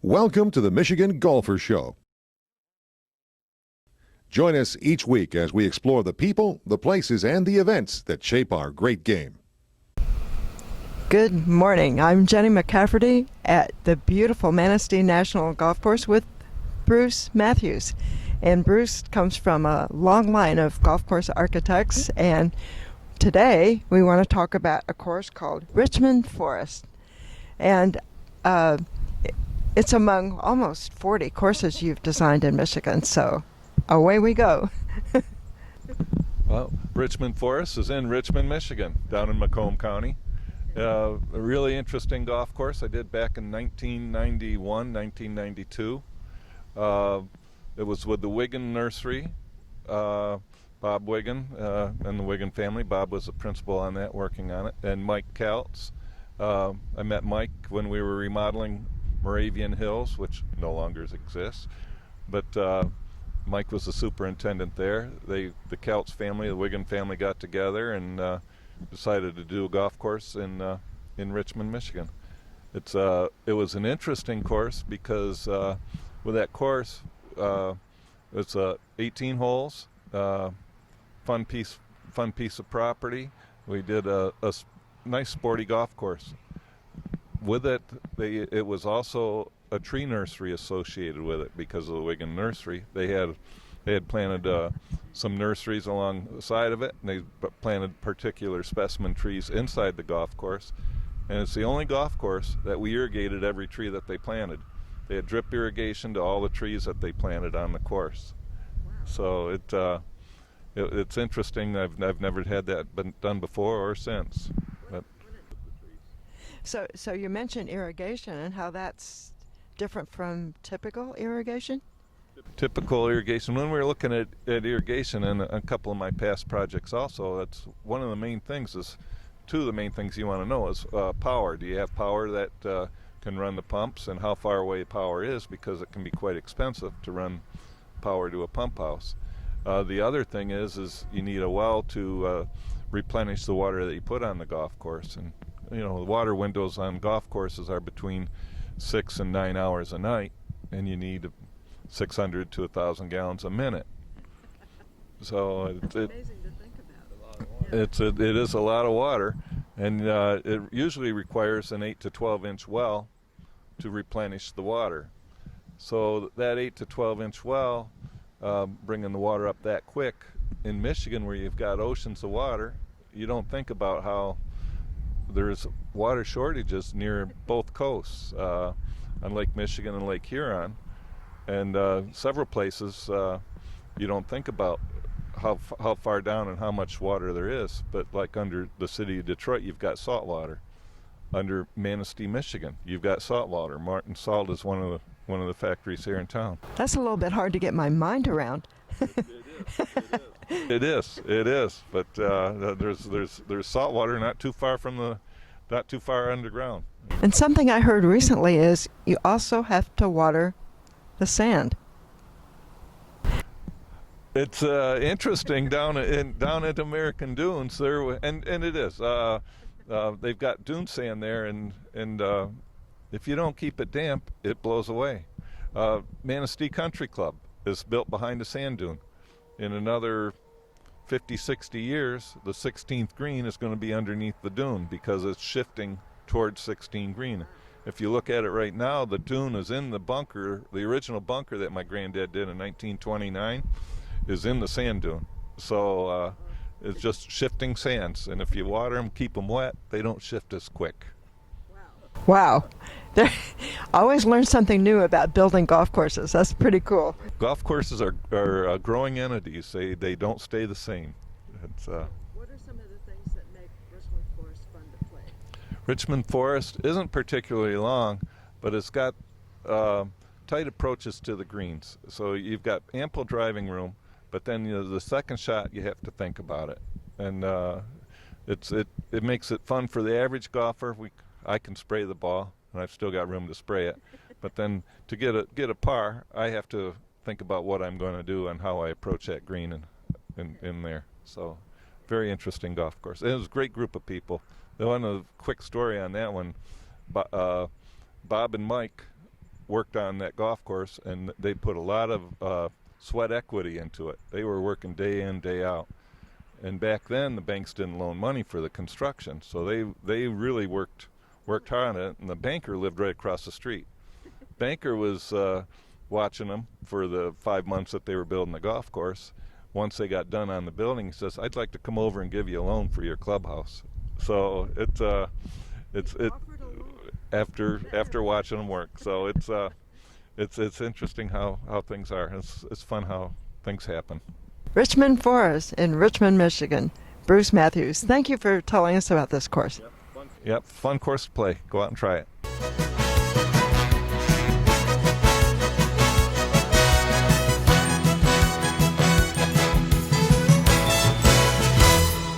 Welcome to the Michigan Golfer Show. Join us each week as we explore the people, the places, and the events that shape our great game. Good morning. I'm Jenny McCafferty at the beautiful Manistee National Golf Course with Bruce Matthews. And Bruce comes from a long line of golf course architects, and today we want to talk about a course called Richmond Forest. And it's among almost 40 courses you've designed in Michigan, so away we go. Well, Richmond Forest is in Richmond, Michigan, down in Macomb County. A really interesting golf course I did back in 1991, 1992. It was with the Wiggin Nursery, Bob Wiggin and the Wiggin family. Bob was the principal on that, working on it, and Mike Kaltz. I met Mike when we were remodeling Moravian Hills, which no longer exists, but Mike was the superintendent there. The Kaltz family, the Wiggin family, got together and decided to do a golf course in Richmond, Michigan. It was an interesting course because with that course, it's 18 holes, fun piece of property. We did a nice sporty golf course. With it, it was also a tree nursery associated with it because of the Wiggin Nursery. They had planted some nurseries along the side of it, and they planted particular specimen trees inside the golf course. And it's the only golf course that we irrigated every tree that they planted. They had drip irrigation to all the trees that they planted on the course. Wow. So it's interesting. I've never had that been done before or since. But So you mentioned irrigation and how that's different from typical irrigation? Typical irrigation, when we're looking at irrigation, and a couple of my past projects also, that's one of the main things two of the main things you want to know is power. Do you have power that can run the pumps, and how far away power is, because it can be quite expensive to run power to a pump house. The other thing is you need a well to replenish the water that you put on the golf course. And the water windows on golf courses are between 6 and 9 hours a night, and you need 600 to 1,000 gallons a minute. So That's amazing to think about. It is a lot of water, and it usually requires an 8 to 12 inch well to replenish the water. So that 8 to 12 inch well, bringing the water up that quick in Michigan, where you've got oceans of water, you don't think about how there's water shortages near both coasts, on Lake Michigan and Lake Huron, and several places you don't think about how far down and how much water there is. But like under the city of Detroit, you've got salt water. Under Manistee, Michigan, you've got salt water. Martin Salt is one of the factories here in town. That's a little bit hard to get my mind around. It is. But there's salt water not too far underground. And something I heard recently is you also have to water the sand. It's interesting down at American Dunes there, and it is. They've got dune sand there, and if you don't keep it damp, it blows away. Manistee Country Club is built behind a sand dune. In another 50, 60 years, the 16th green is going to be underneath the dune because it's shifting towards 16 green. If you look at it right now, the dune is in the bunker. The original bunker that my granddad did in 1929 is in the sand dune. So it's just shifting sands, and if you water them, keep them wet, they don't shift as quick. Wow. I always learn something new about building golf courses. That's pretty cool. Golf courses are growing entities. They don't stay the same. What are some of the things that make Richmond Forest fun to play? Richmond Forest isn't particularly long, but it's got tight approaches to the greens. So you've got ample driving room, but then the second shot you have to think about it, and it makes it fun for the average golfer. I can spray the ball, and I've still got room to spray it. But then to get a par, I have to think about what I'm going to do and how I approach that green in there. So very interesting golf course. It was a great group of people. The one quick story on that one, Bob and Mike worked on that golf course, and they put a lot of sweat equity into it. They were working day in, day out. And back then, the banks didn't loan money for the construction, so they really worked hard on it. And the banker lived right across the street. Banker was watching them for the 5 months that they were building the golf course. Once they got done on the building, he says, "I'd like to come over and give you a loan for your clubhouse." So it's after watching them work. So it's interesting how things are. It's fun how things happen. Richmond Forest in Richmond, Michigan. Bruce Matthews, thank you for telling us about this course. Yep, fun course to play. Go out and try it.